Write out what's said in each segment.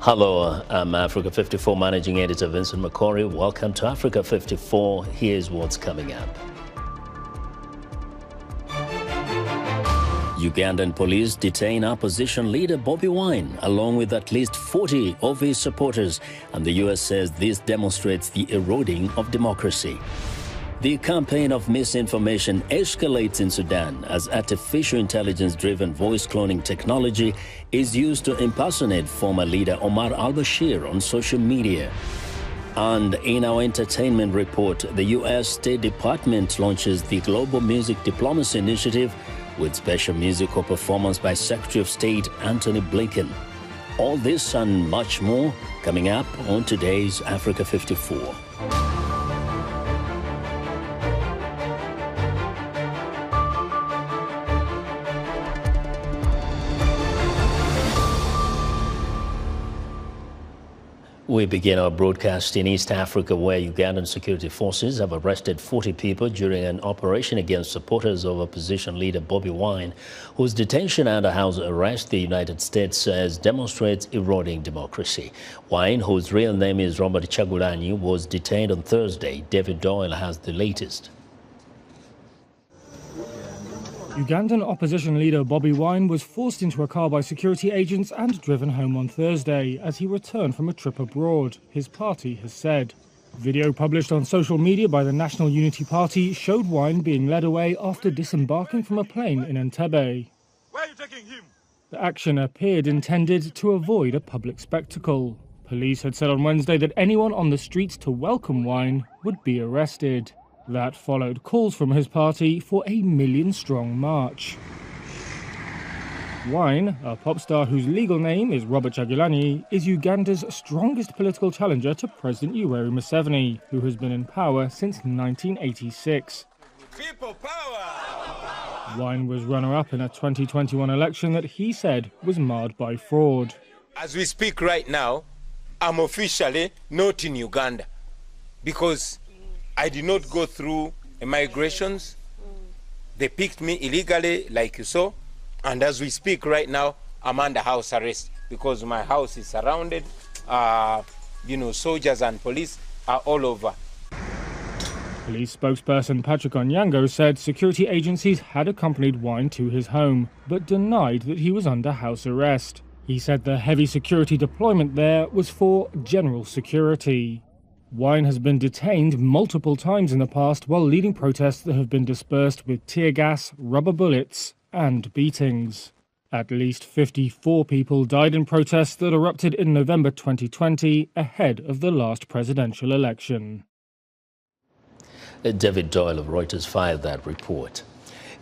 Hello, I'm Africa 54 Managing Editor Vincent McCory. Welcome to Africa 54. Here's what's coming up. Ugandan police detain opposition leader Bobi Wine, along with at least 40 of his supporters, and the U.S. says this demonstrates the eroding of democracy. The campaign of misinformation escalates in Sudan as artificial intelligence-driven voice cloning technology is used to impersonate former leader Omar al-Bashir on social media. And in our entertainment report, the U.S. State Department launches the Global Music Diplomacy Initiative with special musical performance by Secretary of State Antony Blinken. All this and much more coming up on today's Africa 54. We begin our broadcast in East Africa, where Ugandan security forces have arrested 40 people during an operation against supporters of opposition leader Bobi Wine, whose detention under house arrest, the United States says, demonstrates eroding democracy. Wine, whose real name is Robert Chagulanyi, was detained on Thursday. David Doyle has the latest. Ugandan opposition leader Bobi Wine was forced into a car by security agents and driven home on Thursday as he returned from a trip abroad, his party has said. Video published on social media by the National Unity Party showed Wine being led away after disembarking from a plane in Entebbe. Where are you taking him? The action appeared intended to avoid a public spectacle. Police had said on Wednesday that anyone on the streets to welcome Wine would be arrested. That followed calls from his party for a million-strong march. Wine, a pop star whose legal name is Robert Chagulanyi, is Uganda's strongest political challenger to President Yoweri Museveni, who has been in power since 1986. People power! Wine was runner-up in a 2021 election that he said was marred by fraud. As we speak right now, I'm officially not in Uganda because I did not go through migrations. They picked me illegally, like you saw. And as we speak right now, I'm under house arrest because my house is surrounded. Soldiers and police are all over. Police spokesperson Patrick Onyango said security agencies had accompanied Wine to his home, but denied that he was under house arrest. He said the heavy security deployment there was for general security. Wine has been detained multiple times in the past while leading protests that have been dispersed with tear gas, rubber bullets and beatings. At least 54 people died in protests that erupted in November 2020 ahead of the last presidential election. David Doyle of Reuters filed that report.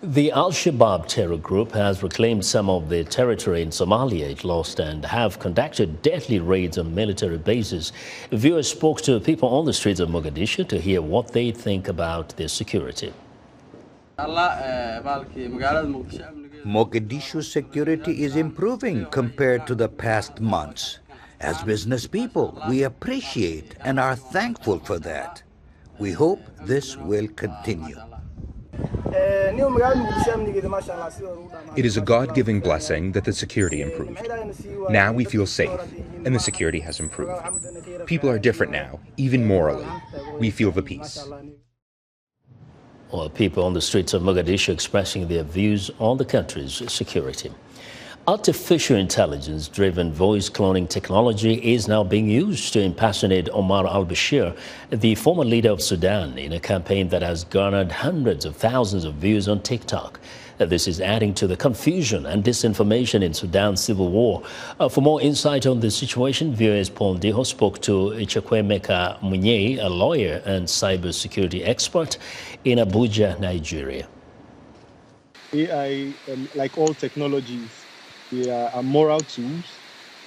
The Al-Shabaab terror group has reclaimed some of the territory in Somalia it lost and have conducted deadly raids on military bases. Viewers spoke to people on the streets of Mogadishu to hear what they think about their security. Mogadishu's security is improving compared to the past months. As business people, we appreciate and are thankful for that. We hope this will continue. It is a God-given blessing that the security improved. Now we feel safe, and the security has improved. People are different now, even morally. We feel the peace. Well, people on the streets of Mogadishu expressing their views on the country's security. Artificial intelligence-driven voice cloning technology is now being used to impersonate Omar al-Bashir, the former leader of Sudan, in a campaign that has garnered hundreds of thousands of views on TikTok. This is adding to the confusion and disinformation in Sudan's civil war. For more insight on the situation, viewers Paul Diho spoke to Ichakwemeka Munye, a lawyer and cybersecurity expert in Abuja, Nigeria. AI, like all technologies, they are moral tools,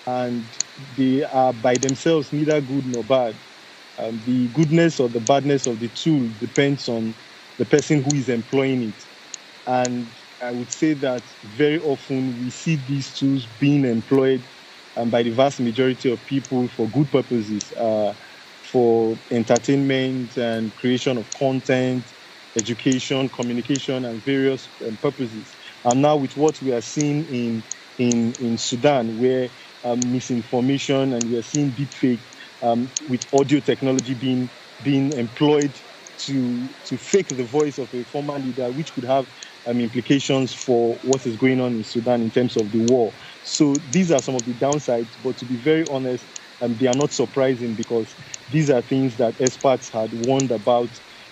and they are by themselves neither good nor bad. The goodness or the badness of the tool depends on the person who is employing it. And I would say that very often we see these tools being employed by the vast majority of people for good purposes, for entertainment and creation of content, education, communication, and various purposes. And now with what we are seeing in Sudan, where misinformation, and we are seeing deepfake with audio technology being employed to fake the voice of a former leader, which could have implications for what is going on in Sudan in terms of the war. So these are some of the downsides, but to be very honest, they are not surprising because these are things that experts had warned about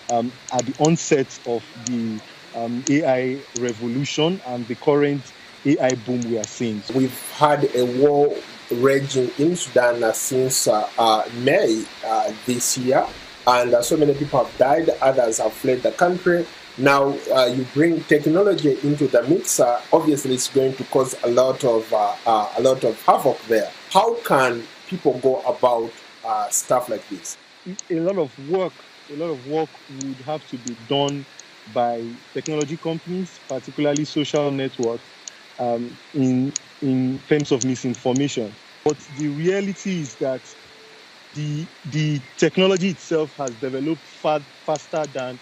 at the onset of the AI revolution and the current AI boom we are seeing. We've had a war raging in Sudan since May this year, and so many people have died, others have fled the country. Now you bring technology into the mix, obviously it's going to cause a lot of havoc there. How can people go about stuff like this? A lot of work would have to be done by technology companies, particularly social networks, in terms of misinformation. But the reality is that the technology itself has developed faster than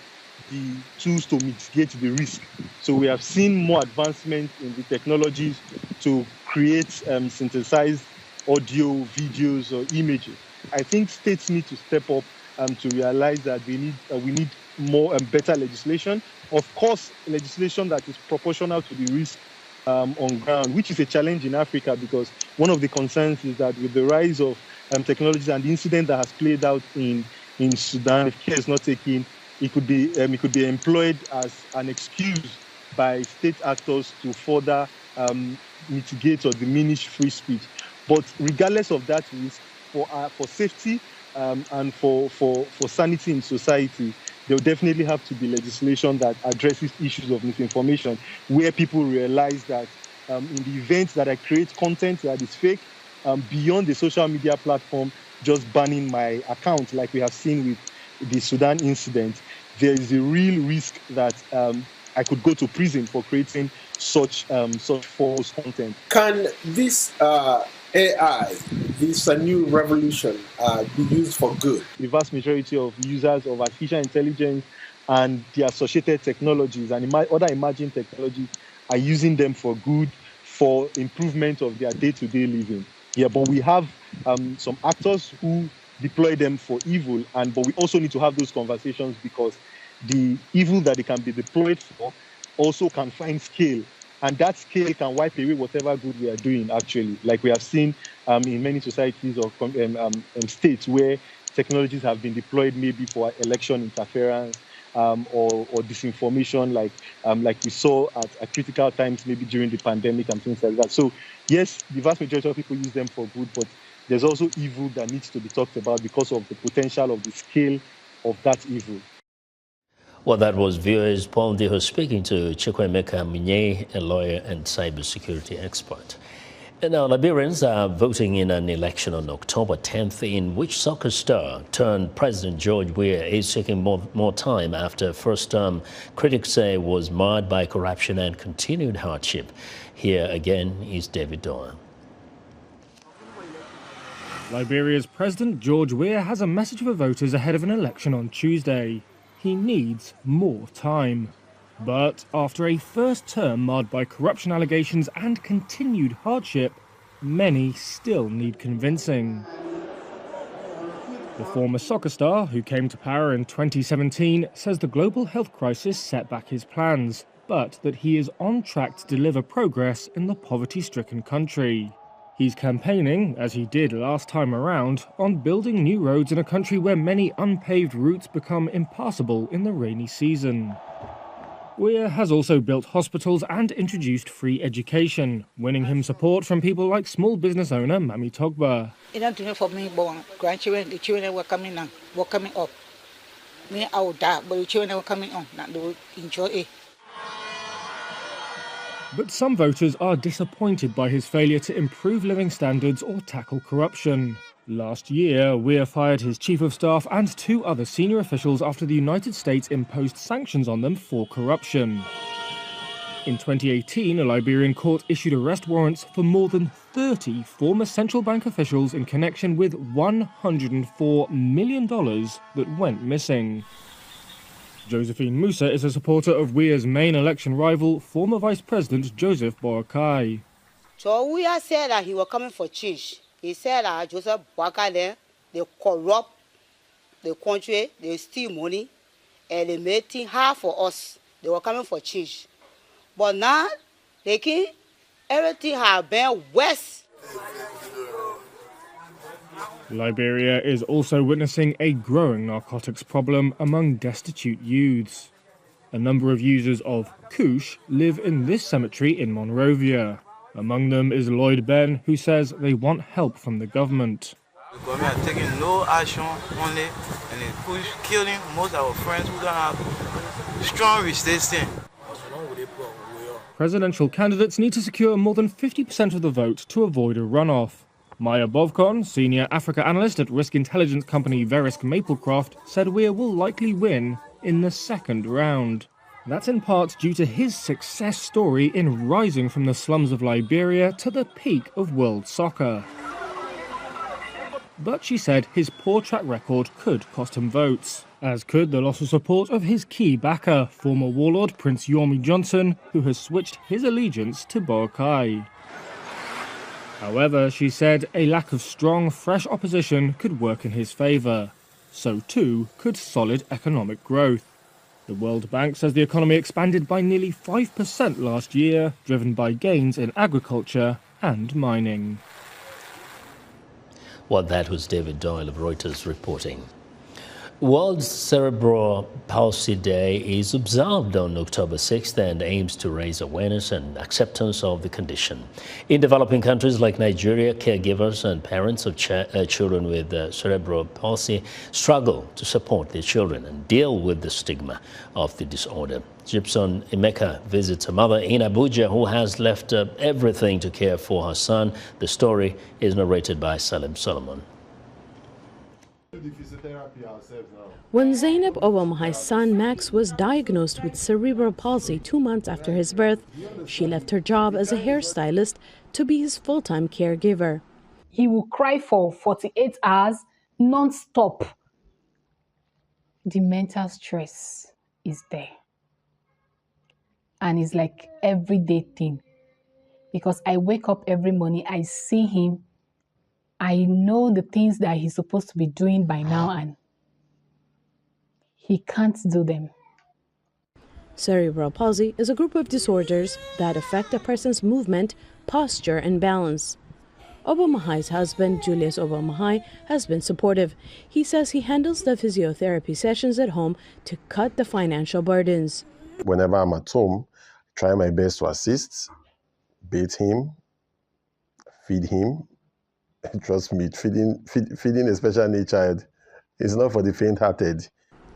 the tools to mitigate the risk. So we have seen more advancement in the technologies to create synthesized audio, videos, or images. I think states need to step up to realize that we need more and better legislation. Of course, legislation that is proportional to the risk on ground, which is a challenge in Africa, because one of the concerns is that with the rise of technologies and the incident that has played out in Sudan, if care is not taken, it could be employed as an excuse by state actors to further mitigate or diminish free speech. But regardless of that risk, for safety and for sanity in society, there will definitely have to be legislation that addresses issues of misinformation, where people realize that in the event that I create content that is fake, beyond the social media platform just banning my account, like we have seen with the Sudan incident, there is a real risk that I could go to prison for creating such false content. Can this AI, this new revolution, be used for good? The vast majority of users of artificial intelligence and the associated technologies and other emerging technologies are using them for good, for improvement of their day-to-day living. Yeah, but we have some actors who deploy them for evil, but we also need to have those conversations, because the evil that they can be deployed for also can find scale, and that scale can wipe away whatever good we are doing, actually, like we have seen in many societies or states where technologies have been deployed maybe for election interference or disinformation, like we saw at critical times, maybe during the pandemic and things like that. So yes, the vast majority of people use them for good, but there's also evil that needs to be talked about because of the potential of the scale of that evil. Well, that was viewers Paul Ndiho speaking to Chukwuemeka Munye, a lawyer and cybersecurity expert. And now, Liberians are voting in an election on October 10th in which soccer star turned President George Weah is taking more time after first term critics say was marred by corruption and continued hardship. Here again is David Doyle. Liberia's President George Weah has a message for voters ahead of an election on Tuesday. He needs more time. But after a first term marred by corruption allegations and continued hardship, many still need convincing. The former soccer star, who came to power in 2017, says the global health crisis set back his plans, but that he is on track to deliver progress in the poverty-stricken country. He's campaigning, as he did last time around, on building new roads in a country where many unpaved routes become impassable in the rainy season. Weah has also built hospitals and introduced free education, winning him support from people like small business owner Mami Togba. It don't do for me, but grandchildren, the children were coming up. Me, I would die, but the children were coming on, not to enjoy it. But some voters are disappointed by his failure to improve living standards or tackle corruption. Last year, Weah fired his chief of staff and 2 other senior officials after the United States imposed sanctions on them for corruption. In 2018, a Liberian court issued arrest warrants for more than 30 former central bank officials in connection with $104 million that went missing. Josephine Musa is a supporter of Weah's main election rival, former Vice President Joseph Boakai. So we are said that he was coming for change. He said that Joseph Boakai there, they corrupt the country, they steal money, and they made things hard for us. They were coming for change. But now, everything has been worse. Liberia is also witnessing a growing narcotics problem among destitute youths. A number of users of Kush live in this cemetery in Monrovia. Among them is Lloyd Ben, who says they want help from the government. The government are taking no action on it, and they push killing most of our friends who don't have strong resistance. Presidential candidates need to secure more than 50% of the vote to avoid a runoff. Maya Bovcon, senior Africa analyst at risk intelligence company Verisk Maplecroft, said Weir will likely win in the second round. That's in part due to his success story in rising from the slums of Liberia to the peak of world soccer. But she said his poor track record could cost him votes, as could the loss of support of his key backer, former warlord Prince Yomi Johnson, who has switched his allegiance to Boakai. However, she said a lack of strong, fresh opposition could work in his favour. So too could solid economic growth. The World Bank says the economy expanded by nearly 5% last year, driven by gains in agriculture and mining. Well, that was David Doyle of Reuters reporting. World Cerebral Palsy Day is observed on October 6th and aims to raise awareness and acceptance of the condition. In developing countries like Nigeria, caregivers and parents of children with cerebral palsy struggle to support their children and deal with the stigma of the disorder. Gibson Emeka visits a mother in Abuja who has left everything to care for her son. The story is narrated by Salim Solomon. When Zainab Obamahai's son Max was diagnosed with cerebral palsy 2 months after his birth, she left her job as a hairstylist to be his full-time caregiver. He will cry for 48 hours non-stop. The mental stress is there. And it's like everyday thing. Because I wake up every morning, I see him. I know the things that he's supposed to be doing by now, and he can't do them. Cerebral palsy is a group of disorders that affect a person's movement, posture, and balance. Obamahai's husband, Julius Obamahai, has been supportive. He says he handles the physiotherapy sessions at home to cut the financial burdens. Whenever I'm at home, I try my best to assist, bathe him, feed him. Trust me, feeding a special needs child is not for the faint-hearted.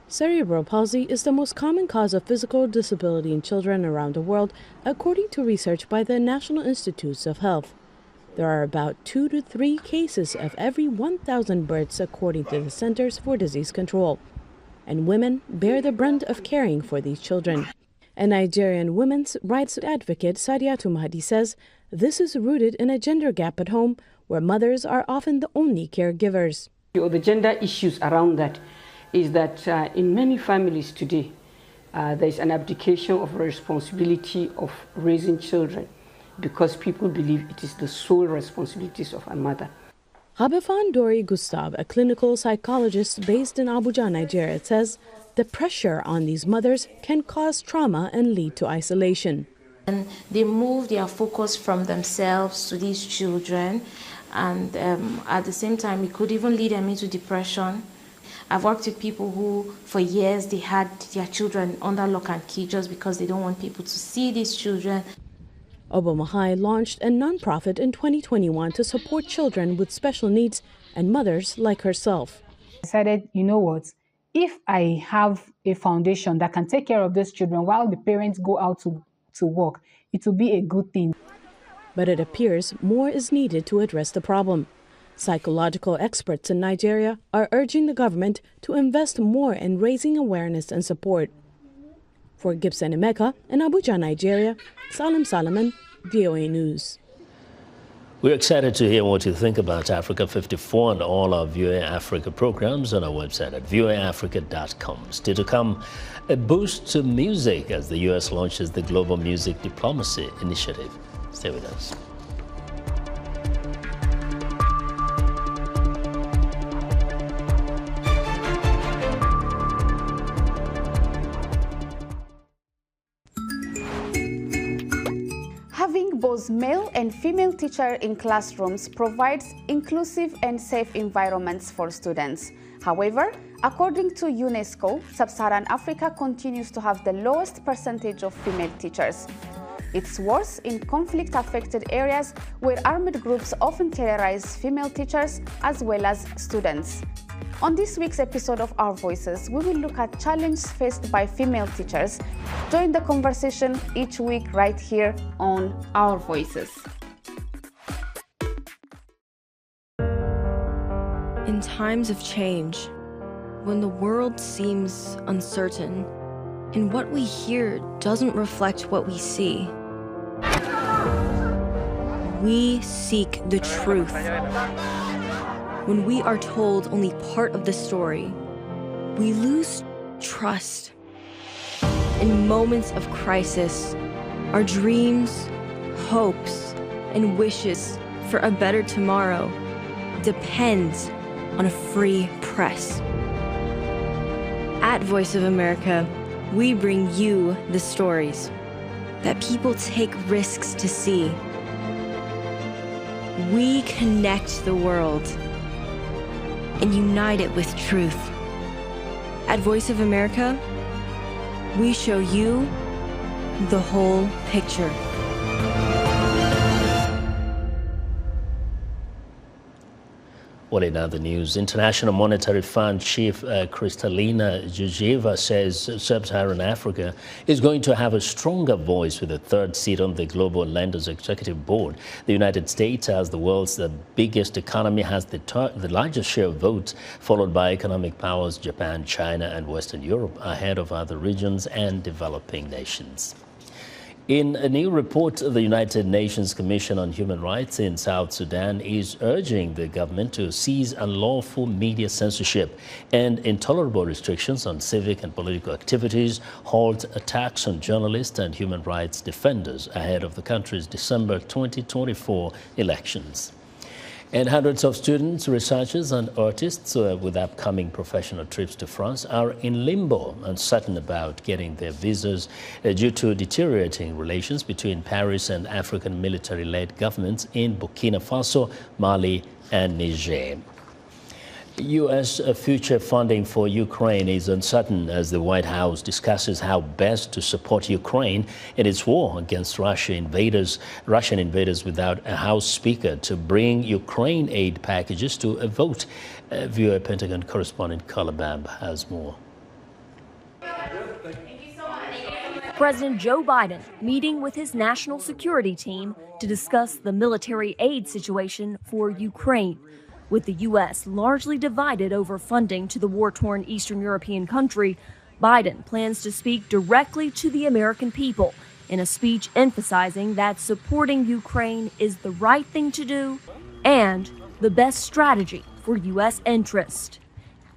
Cerebral palsy is the most common cause of physical disability in children around the world, according to research by the National Institutes of Health. There are about 2 to 3 cases of every 1,000 births, according to the Centers for Disease Control. And women bear the brunt of caring for these children. A Nigerian women's rights advocate, Sadiatu Mahdi, says this is rooted in a gender gap at home, where mothers are often the only caregivers. The gender issues around that is that in many families today, there is an abdication of responsibility of raising children because people believe it is the sole responsibilities of a mother. Habefan Dori Gustav, a clinical psychologist based in Abuja, Nigeria, says the pressure on these mothers can cause trauma and lead to isolation. And they move their focus from themselves to these children, and at the same time, it could even lead them into depression. I've worked with people who, for years, they had their children under lock and key just because they don't want people to see these children. Obamahai launched a nonprofit in 2021 to support children with special needs and mothers like herself. I decided, you know what, if I have a foundation that can take care of these children while the parents go out to work, it will be a good thing. But it appears more is needed to address the problem. Psychological experts in Nigeria are urging the government to invest more in raising awareness and support. For Gibson Emeka in Abuja, Nigeria, Salim Solomon, VOA News. We're excited to hear what you think about Africa 54 and all our VOA Africa programs on our website at voaafrica.com. Still to come, a boost to music as the U.S. launches the Global Music Diplomacy Initiative. Stay with us. both male and female teachers in classrooms provides inclusive and safe environments for students. However, according to UNESCO, Sub-Saharan Africa continues to have the lowest percentage of female teachers. It's worse in conflict-affected areas where armed groups often terrorize female teachers as well as students. On this week's episode of Our Voices, we will look at challenges faced by female teachers. Join the conversation each week right here on Our Voices. In times of change, when the world seems uncertain and what we hear doesn't reflect what we see, we seek the truth. When we are told only part of the story, we lose trust. In moments of crisis, our dreams, hopes, and wishes for a better tomorrow depends on a free press. At Voice of America, we bring you the stories that people take risks to see. We connect the world and unite it with truth. At Voice of America, we show you the whole picture. Well, in other news, International Monetary Fund Chief Kristalina Georgieva says Sub-Saharan Africa is going to have a stronger voice with a third seat on the Global Lenders Executive Board. The United States, as the world's biggest economy, has the largest share of votes, followed by economic powers Japan, China, and Western Europe, ahead of other regions and developing nations. In a new report, the United Nations Commission on Human Rights in South Sudan is urging the government to cease unlawful media censorship and intolerable restrictions on civic and political activities, halt attacks on journalists and human rights defenders ahead of the country's December 2024 elections. And hundreds of students, researchers and artists with upcoming professional trips to France are in limbo, uncertain about getting their visas due to deteriorating relations between Paris and African military-led governments in Burkina Faso, Mali and Niger. U.S. future funding for Ukraine is uncertain as the White House discusses how best to support Ukraine in its war against Russian invaders without a House Speaker to bring Ukraine aid packages to a vote. VOA Pentagon correspondent Carla Bamb has more. President Joe Biden meeting with his national security team to discuss the military aid situation for Ukraine. With the U.S. largely divided over funding to the war-torn Eastern European country, Biden plans to speak directly to the American people in a speech emphasizing that supporting Ukraine is the right thing to do and the best strategy for U.S. interest.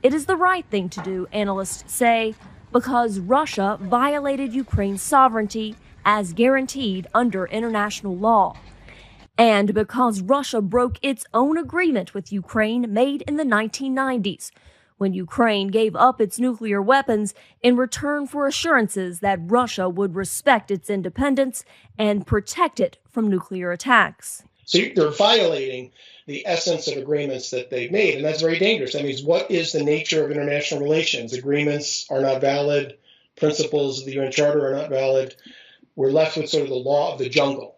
It is the right thing to do, analysts say, because Russia violated Ukraine's sovereignty as guaranteed under international law, and because Russia broke its own agreement with Ukraine made in the 1990s, when Ukraine gave up its nuclear weapons in return for assurances that Russia would respect its independence and protect it from nuclear attacks. So they're violating the essence of agreements that they've made, and that's very dangerous. That means, what is the nature of international relations? Agreements are not valid. Principles of the UN Charter are not valid. We're left with sort of the law of the jungle.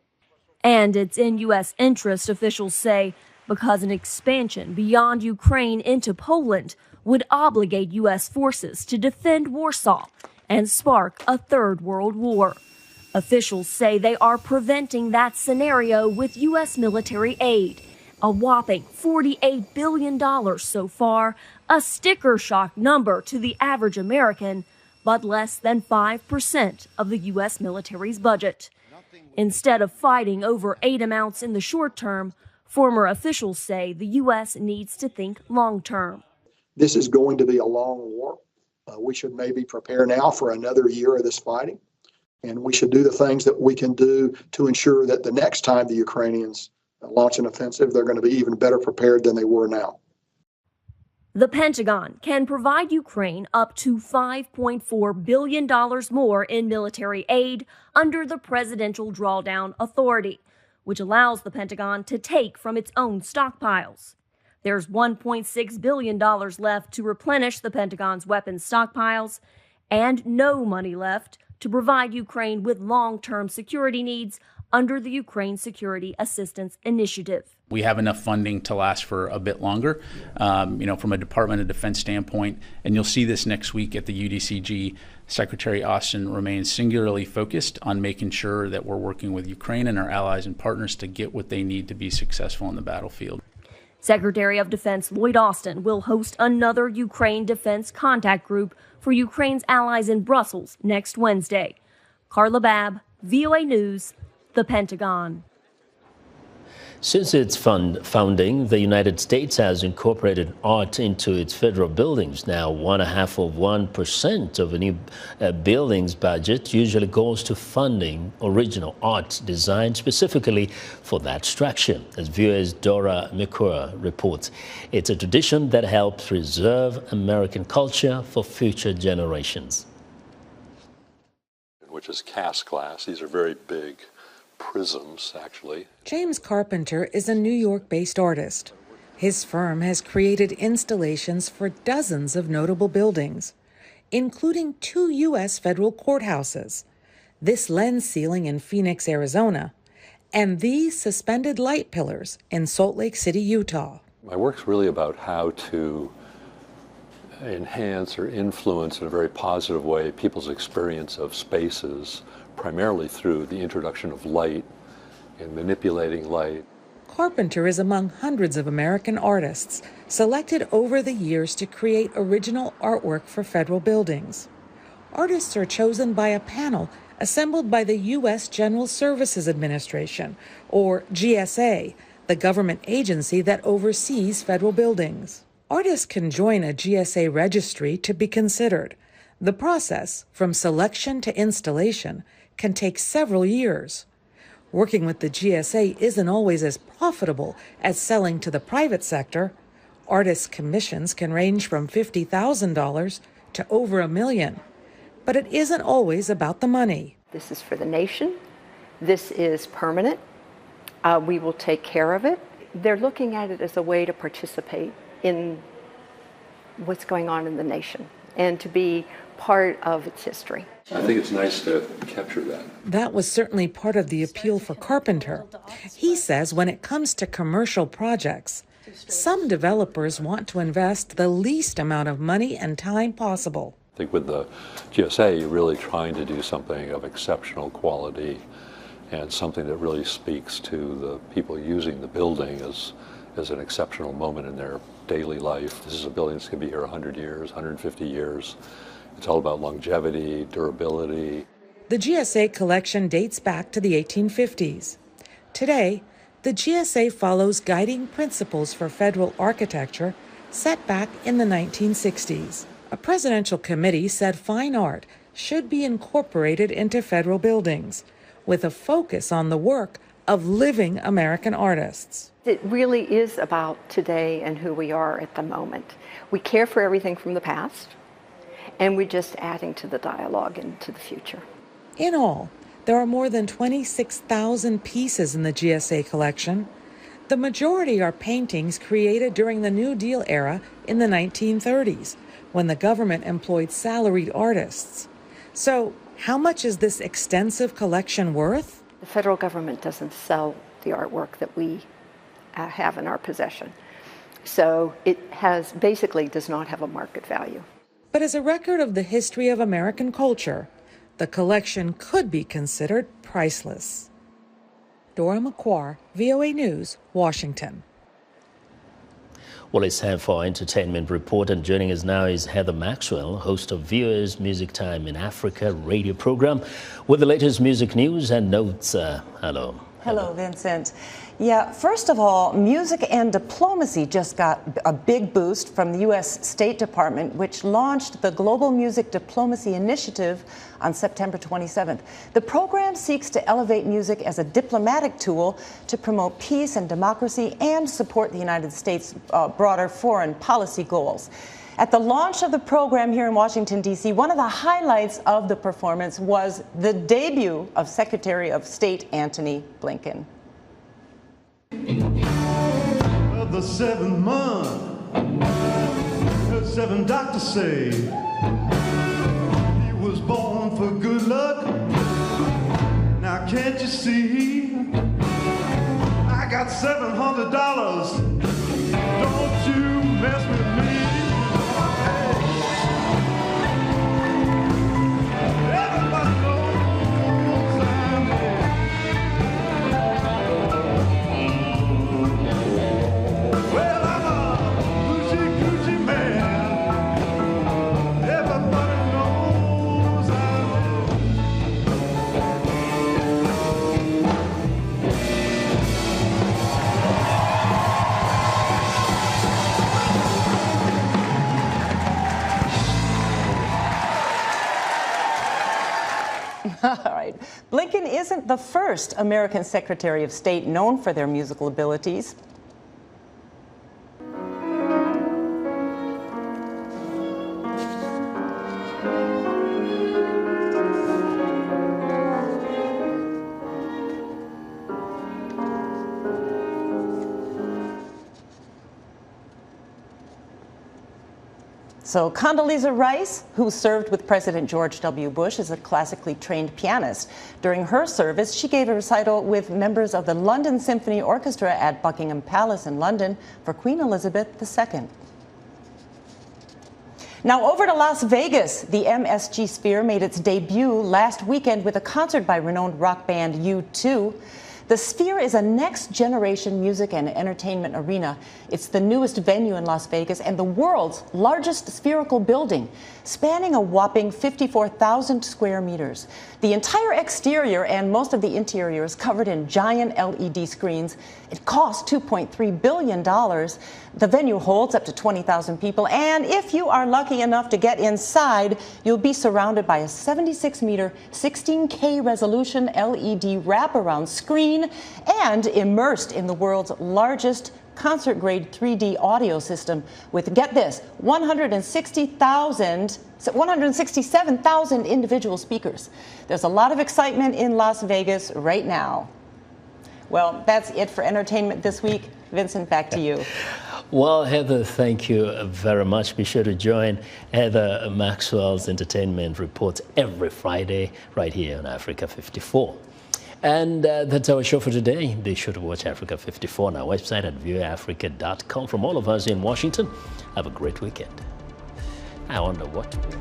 And it's in U.S. interest, officials say, because an expansion beyond Ukraine into Poland would obligate U.S. forces to defend Warsaw and spark a third world war. Officials say they are preventing that scenario with U.S. military aid, a whopping $48 billion so far, a sticker shock number to the average American, but less than 5% of the U.S. military's budget. Instead of fighting over aid amounts in the short term, former officials say the U.S. needs to think long term. This is going to be a long war. We should maybe prepare now for another year of this fighting. And we should do the things that we can do to ensure that the next time the Ukrainians launch an offensive, they're going to be even better prepared than they were now. The Pentagon can provide Ukraine up to $5.4 billion more in military aid under the Presidential Drawdown Authority, which allows the Pentagon to take from its own stockpiles. There's $1.6 billion left to replenish the Pentagon's weapons stockpiles, and no money left to provide Ukraine with long-term security needs under the Ukraine Security Assistance Initiative. We have enough funding to last for a bit longer, from a Department of Defense standpoint, and you'll see this next week at the UDCG. Secretary Austin remains singularly focused on making sure that we're working with Ukraine and our allies and partners to get what they need to be successful on the battlefield. Secretary of Defense Lloyd Austin will host another Ukraine Defense Contact Group for Ukraine's allies in Brussels next Wednesday. Carla Babb, VOA News, the Pentagon. Since its founding, the United States has incorporated art into its federal buildings. Now, 0.5% of a new building's budget usually goes to funding original art designed specifically for that structure. As viewers Dora Mikura reports, it's a tradition that helps preserve American culture for future generations. Which is cast glass. These are very big prisms, actually. James Carpenter is a New York-based artist. His firm has created installations for dozens of notable buildings, including 2 U.S. federal courthouses, this lens ceiling in Phoenix, Arizona, and these suspended light pillars in Salt Lake City, Utah. My work's really about how to enhance or influence in a very positive way people's experience of spaces, primarily through the introduction of light and manipulating light. Carpenter is among hundreds of American artists selected over the years to create original artwork for federal buildings. Artists are chosen by a panel assembled by the U.S. General Services Administration, or GSA, the government agency that oversees federal buildings. Artists can join a GSA registry to be considered. The process, from selection to installation, can take several years. Working with the GSA isn't always as profitable as selling to the private sector. Artists' commissions can range from $50,000 to over $1 million. But it isn't always about the money. This is for the nation. This is permanent. We will take care of it. They're looking at it as a way to participate in what's going on in the nation and to be part of its history. I think it's nice to capture that. That was certainly part of the appeal for Carpenter. He says when it comes to commercial projects, some developers want to invest the least amount of money and time possible. I think with the GSA, you're really trying to do something of exceptional quality and something that really speaks to the people using the building as an exceptional moment in their daily life. This is a building that's going to be here 100 years, 150 years. It's all about longevity, durability. The GSA collection dates back to the 1850s. Today, the GSA follows guiding principles for federal architecture set back in the 1960s. A presidential committee said fine art should be incorporated into federal buildings, with a focus on the work of living American artists. It really is about today and who we are at the moment. We care for everything from the past, and we're just adding to the dialogue into the future. In all, there are more than 26,000 pieces in the GSA collection. The majority are paintings created during the New Deal era in the 1930s, when the government employed salaried artists. So, how much is this extensive collection worth? The federal government doesn't sell the artwork that we have in our possession. So it basically does not have a market value. But as a record of the history of American culture, the collection could be considered priceless. Dora McQuarrie, VOA News, Washington. Well, it's time for our entertainment report, and joining us now is Heather Maxwell, host of VOA's Music Time in Africa radio program, with the latest music news and notes. Hello. Hello, Vincent. Yeah, first of all, music and diplomacy just got a big boost from the U.S. State Department, which launched the Global Music Diplomacy Initiative on September 27th. The program seeks to elevate music as a diplomatic tool to promote peace and democracy and support the United States' broader foreign policy goals. At the launch of the program here in Washington, D.C., one of the highlights of the performance was the debut of Secretary of State Antony Blinken. of the 7th month. 7 doctors say he was born for good luck. Now can't you see? I got $700. Don't you mess with me. Everybody knows I'm well, I'm a Gucci man. Everybody knows I'm All right. Blinken isn't the first American Secretary of State known for their musical abilities. So Condoleezza Rice, who served with President George W. Bush, is a classically trained pianist. During her service, she gave a recital with members of the London Symphony Orchestra at Buckingham Palace in London for Queen Elizabeth II. Now over to Las Vegas. The MSG Sphere made its debut last weekend with a concert by renowned rock band U2. The Sphere is a next-generation music and entertainment arena. It's the newest venue in Las Vegas and the world's largest spherical building, spanning a whopping 54,000 square meters. The entire exterior and most of the interior is covered in giant LED screens. It costs $2.3 billion. The venue holds up to 20,000 people, and if you are lucky enough to get inside, you'll be surrounded by a 76-meter, 16K resolution LED wraparound screen and immersed in the world's largest concert-grade 3D audio system with, get this, 167,000 individual speakers. There's a lot of excitement in Las Vegas right now. Well, that's it for entertainment this week. Vincent, back to you. Well, Heather, thank you very much. Be sure to join Heather Maxwell's Entertainment Reports every Friday right here on Africa 54. And that's our show for today. Be sure to watch Africa 54 on our website at viewafrica.com. From all of us in Washington, have a great weekend. I wonder what to do.